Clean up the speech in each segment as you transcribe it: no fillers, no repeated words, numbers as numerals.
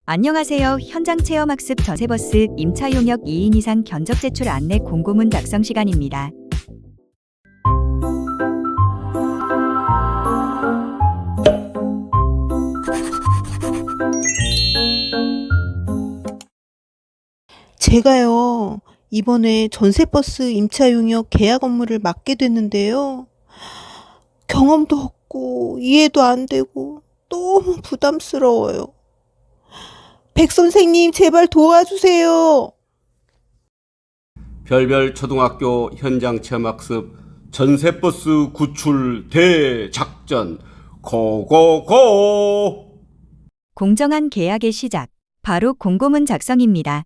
안녕하세요. 현장 체험학습 전세버스 임차 용역 2인 이상 견적 제출 안내 공고문 작성 시간입니다. 제가요, 이번에 전세버스 임차 용역 계약 업무를 맡게 됐는데요. 경험도 없고 이해도 안 되고 너무 부담스러워요. 백 선생님, 제발 도와주세요. 별별 초등학교 현장 체험학습 전세버스 구출 대작전 고고고! 공정한 계약의 시작, 바로 공고문 작성입니다.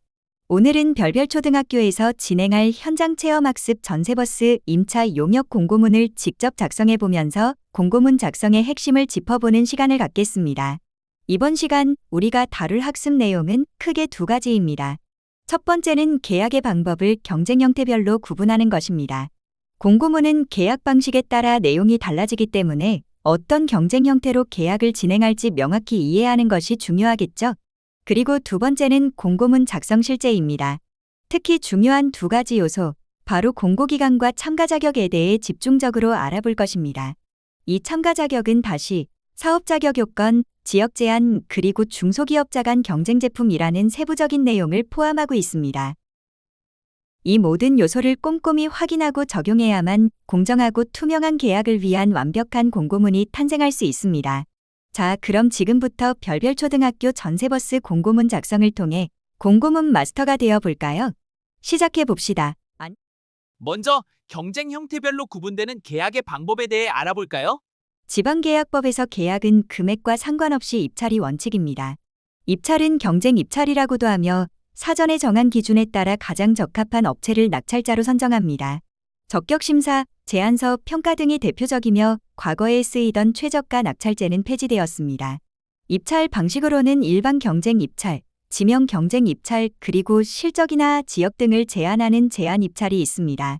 오늘은 별별 초등학교에서 진행할 현장 체험학습 전세버스 임차 용역 공고문을 직접 작성해 보면서 공고문 작성의 핵심을 짚어보는 시간을 갖겠습니다. 이번 시간 우리가 다룰 학습 내용은 크게 두 가지입니다. 첫 번째는 계약의 방법을 경쟁 형태별로 구분하는 것입니다. 공고문은 계약 방식에 따라 내용이 달라지기 때문에 어떤 경쟁 형태로 계약을 진행할지 명확히 이해하는 것이 중요하겠죠. 그리고 두 번째는 공고문 작성 실제입니다. 특히 중요한 두 가지 요소, 바로 공고기간과 참가 자격에 대해 집중적으로 알아볼 것입니다. 이 참가 자격은 다시 사업 자격 요건, 지역 제한, 그리고 중소기업자 간 경쟁 제품이라는 세부적인 내용을 포함하고 있습니다. 이 모든 요소를 꼼꼼히 확인하고 적용해야만 공정하고 투명한 계약을 위한 완벽한 공고문이 탄생할 수 있습니다. 자, 그럼 지금부터 별별 초등학교 전세버스 공고문 작성을 통해 공고문 마스터가 되어 볼까요? 시작해 봅시다. 먼저 경쟁 형태별로 구분되는 계약의 방법에 대해 알아볼까요? 지방계약법에서 계약은 금액과 상관없이 입찰이 원칙입니다. 입찰은 경쟁 입찰이라고도 하며 사전에 정한 기준에 따라 가장 적합한 업체를 낙찰자로 선정합니다. 적격심사, 제안서, 평가 등이 대표적이며 과거에 쓰이던 최저가 낙찰제는 폐지되었습니다. 입찰 방식으로는 일반 경쟁 입찰, 지명 경쟁 입찰, 그리고 실적이나 지역 등을 제한하는 제한 입찰이 있습니다.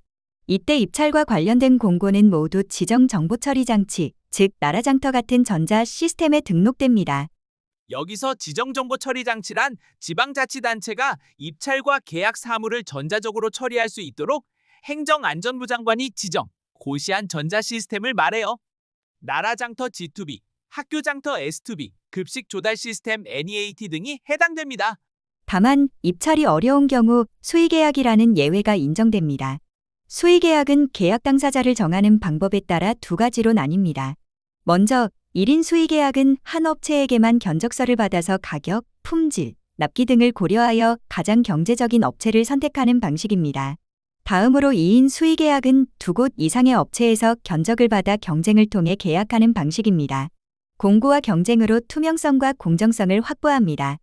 이때 입찰과 관련된 공고는 모두 지정 정보 처리 장치, 즉 나라장터 같은 전자 시스템에 등록됩니다. 여기서 지정정보 처리 장치란 지방자치단체가 입찰과 계약 사무를 전자적으로 처리할 수 있도록 행정안전부 장관이 지정, 고시한 전자 시스템을 말해요. 나라장터 G2B, 학교장터 S2B, 급식 조달 시스템 NEAT 등이 해당됩니다. 다만 입찰이 어려운 경우 수의계약이라는 예외가 인정됩니다. 수의계약은 계약 당사자를 정하는 방법에 따라 두 가지로 나뉩니다. 먼저 1인 수의계약은 한 업체에게만 견적서를 받아서 가격, 품질, 납기 등을 고려하여 가장 경제적인 업체를 선택하는 방식입니다. 다음으로 2인 수의계약은 두 곳 이상의 업체에서 견적을 받아 경쟁을 통해 계약하는 방식입니다. 공고와 경쟁으로 투명성과 공정성을 확보합니다.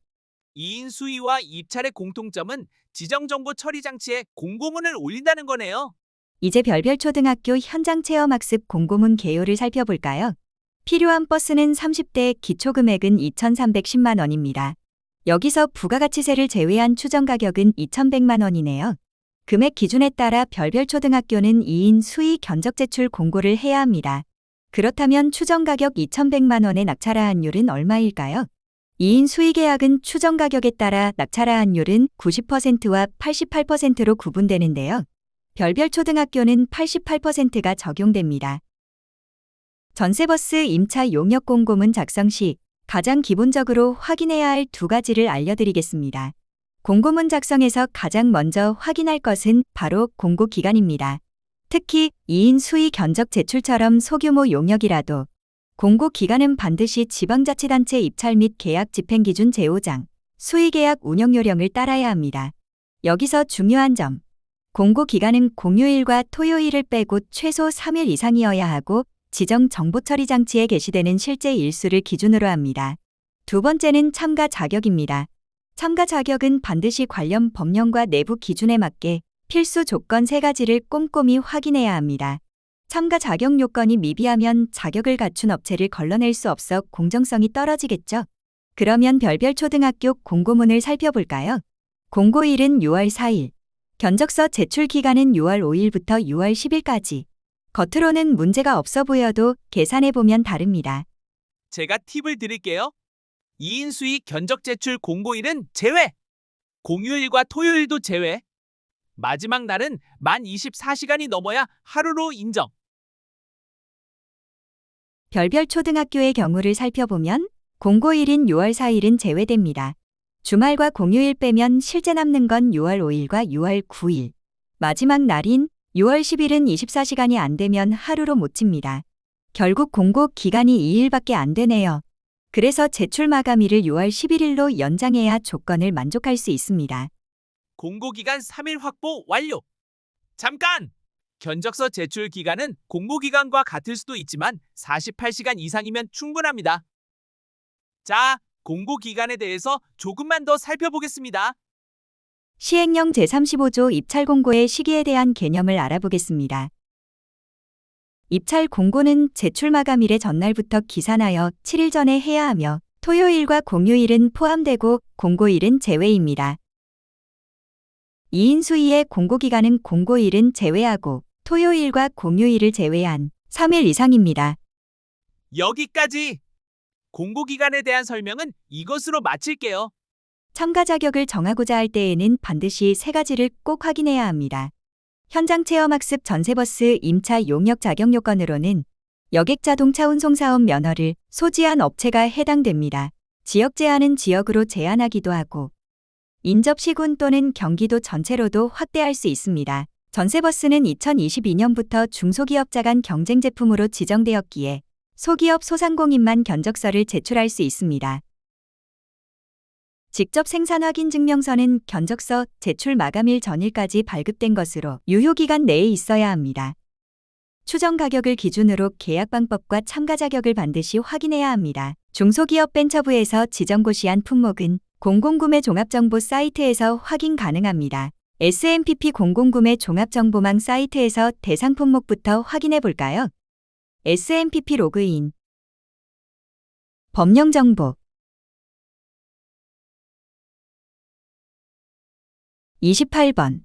2인 수의와 입찰의 공통점은 지정정보 처리 장치에 공고문을 올린다는 거네요. 이제 별별 초등학교 현장 체험학습 공고문 개요를 살펴볼까요? 필요한 버스는 30대, 기초금액은 2,310만 원입니다. 여기서 부가가치세를 제외한 추정가격은 2,100만 원이네요. 금액 기준에 따라 별별 초등학교는 2인 수의 견적 제출 공고를 해야 합니다. 그렇다면 추정가격 2,100만 원의 낙찰하한율은 얼마일까요? 2인 수의 계약은 추정가격에 따라 낙찰하한율은 90%와 88%로 구분되는데요. 별별 초등학교는 88%가 적용됩니다. 전세버스 임차 용역 공고문 작성 시 가장 기본적으로 확인해야 할 두 가지를 알려드리겠습니다. 공고문 작성에서 가장 먼저 확인할 것은 바로 공고 기간입니다. 특히 2인 수의 견적 제출처럼 소규모 용역이라도 공고 기간은 반드시 지방자치단체 입찰 및 계약 집행기준 제5장, 수의계약 운영요령을 따라야 합니다. 여기서 중요한 점, 공고 기간은 공휴일과 토요일을 빼고 최소 3일 이상이어야 하고 지정 정보 처리 장치에 게시되는 실제 일수를 기준으로 합니다. 두 번째는 참가 자격입니다. 참가 자격은 반드시 관련 법령과 내부 기준에 맞게 필수 조건 3가지를 꼼꼼히 확인해야 합니다. 참가 자격 요건이 미비하면 자격을 갖춘 업체를 걸러낼 수 없어 공정성이 떨어지겠죠. 그러면 별별 초등학교 공고문을 살펴볼까요? 공고일은 6월 4일, 견적서 제출 기간은 6월 5일부터 6월 10일까지. 겉으로는 문제가 없어 보여도 계산해보면 다릅니다. 제가 팁을 드릴게요. 2인 수위 견적 제출 공고일은 제외. 공휴일과 토요일도 제외. 마지막 날은 만 24시간이 넘어야 하루로 인정. 별별 초등학교의 경우를 살펴보면 공고일인 6월 4일은 제외됩니다. 주말과 공휴일 빼면 실제 남는 건 6월 5일과 6월 9일. 마지막 날인 6월 10일은 24시간이 안 되면 하루로 못 칩니다. 결국 공고 기간이 2일밖에 안 되네요. 그래서 제출 마감일을 6월 11일로 연장해야 조건을 만족할 수 있습니다. 공고기간 3일 확보 완료. 잠깐! 견적서 제출 기간은 공고기간과 같을 수도 있지만 48시간 이상이면 충분합니다. 자, 공고기간에 대해서 조금만 더 살펴보겠습니다. 시행령 제35조 입찰 공고의 시기에 대한 개념을 알아보겠습니다. 입찰 공고는 제출 마감일의 전날부터 기산하여 7일 전에 해야 하며 토요일과 공휴일은 포함되고 공고일은 제외입니다. 2인 수위의 공고기간은 공고일은 제외하고 토요일과 공휴일을 제외한 3일 이상입니다. 여기까지! 공고기간에 대한 설명은 이것으로 마칠게요. 참가 자격을 정하고자 할 때에는 반드시 세 가지를 꼭 확인해야 합니다. 현장 체험학습 전세버스 임차 용역 자격 요건으로는 여객 자동차 운송사업 면허를 소지한 업체가 해당됩니다. 지역 제한은 지역으로 제한하기도 하고 인접시군 또는 경기도 전체로도 확대할 수 있습니다. 전세버스는 2022년부터 중소기업자 간 경쟁 제품으로 지정되었기에 소기업 소상공인만 견적서를 제출할 수 있습니다. 직접 생산 확인 증명서는 견적서 제출 마감일 전일까지 발급된 것으로 유효기간 내에 있어야 합니다. 추정 가격을 기준으로 계약방법과 참가 자격을 반드시 확인해야 합니다. 중소기업 벤처부에서 지정고시한 품목은 공공구매 종합정보 사이트에서 확인 가능합니다. SMPP 공공구매 종합정보망 사이트에서 대상 품목부터 확인해 볼까요? SMPP 로그인 법령정보 28번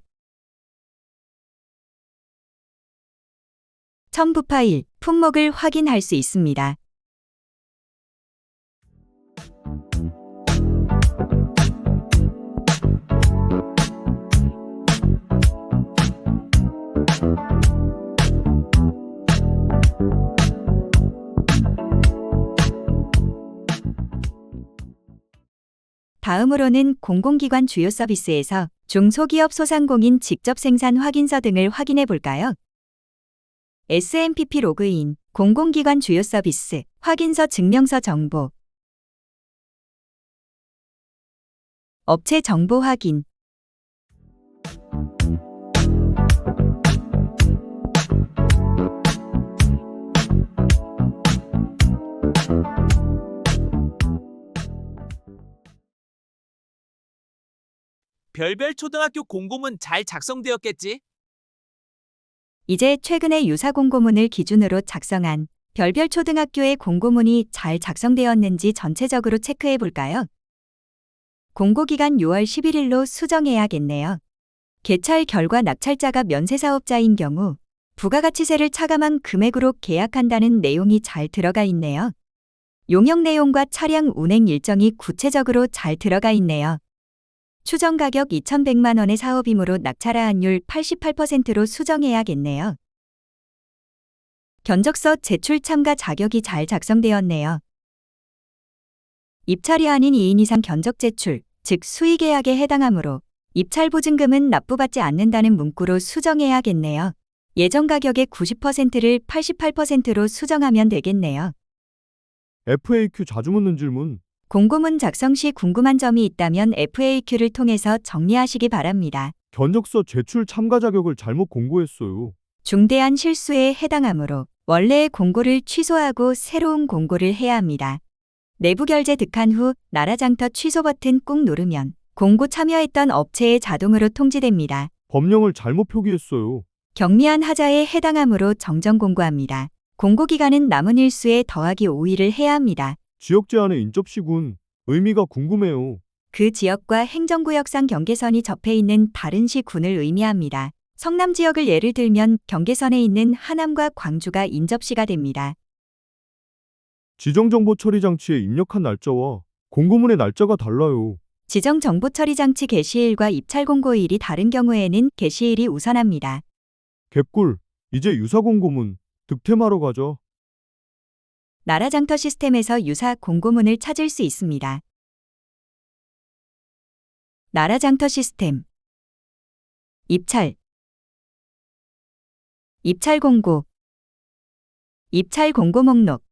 첨부 파일, 품목을 확인할 수 있습니다. 다음으로는 공공기관 주요 서비스에서 중소기업 소상공인 직접 생산 확인서 등을 확인해 볼까요? SMPP 로그인, 공공기관 주요 서비스, 확인서 증명서 정보, 업체 정보 확인, 별별 초등학교 공고문 잘 작성되었겠지? 이제 최근에 유사 공고문을 기준으로 작성한 별별 초등학교의 공고문이 잘 작성되었는지 전체적으로 체크해 볼까요? 공고기간 6월 11일로 수정해야겠네요. 개찰 결과 낙찰자가 면세사업자인 경우 부가가치세를 차감한 금액으로 계약한다는 내용이 잘 들어가 있네요. 용역 내용과 차량 운행 일정이 구체적으로 잘 들어가 있네요. 추정 가격 2,100만 원의 사업이므로 낙찰화한율 88%로 수정해야겠네요. 견적서 제출 참가 자격이 잘 작성되었네요. 입찰이 아닌 2인 이상 견적 제출, 즉 수의계약에 해당하므로 입찰 보증금은 납부받지 않는다는 문구로 수정해야겠네요. 예정 가격의 90%를 88%로 수정하면 되겠네요. FAQ 자주 묻는 질문. 공고문 작성 시 궁금한 점이 있다면 FAQ를 통해서 정리하시기 바랍니다. 견적서 제출 참가 자격을 잘못 공고했어요. 중대한 실수에 해당하므로 원래의 공고를 취소하고 새로운 공고를 해야 합니다. 내부 결제 득한 후 나라장터 취소 버튼 꾹 누르면 공고 참여했던 업체에 자동으로 통지됩니다. 법령을 잘못 표기했어요. 경미한 하자에 해당하므로 정정 공고합니다. 공고기간은 남은 일수에 더하기 5일을 해야 합니다. 지역 제한의 인접시군. 의미가 궁금해요. 그 지역과 행정구역상 경계선이 접해 있는 다른 시군을 의미합니다. 성남 지역을 예를 들면 경계선에 있는 하남과 광주가 인접시가 됩니다. 지정정보 처리 장치에 입력한 날짜와 공고문의 날짜가 달라요. 지정 정보 처리 장치 게시일과 입찰 공고일이 다른 경우에는 게시일이 우선합니다. 개꿀. 이제 유사 공고문 득템하러 가자. 나라장터 시스템에서 유사 공고문을 찾을 수 있습니다. 나라장터 시스템 입찰 입찰 공고 입찰 공고 목록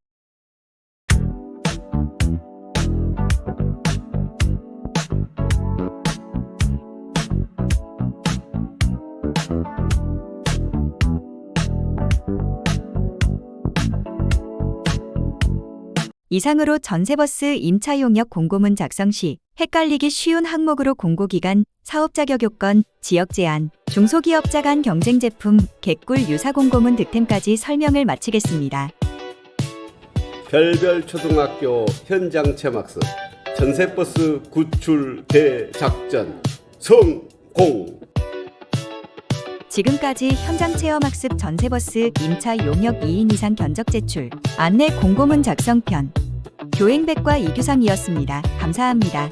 이상으로 전세버스 임차 용역 공고문 작성 시 헷갈리기 쉬운 항목으로 공고기간, 사업 자격 요건, 지역 제한, 중소기업자 간 경쟁 제품, 개꿀 유사 공고문 득템까지 설명을 마치겠습니다. 별별 초등학교 현장 체험학습 전세버스 구출 대작전 성공. 지금까지 현장 체험학습 전세버스 임차 용역 2인 이상 견적 제출, 안내 공고문 작성편, 교행백과 이규상이었습니다. 감사합니다.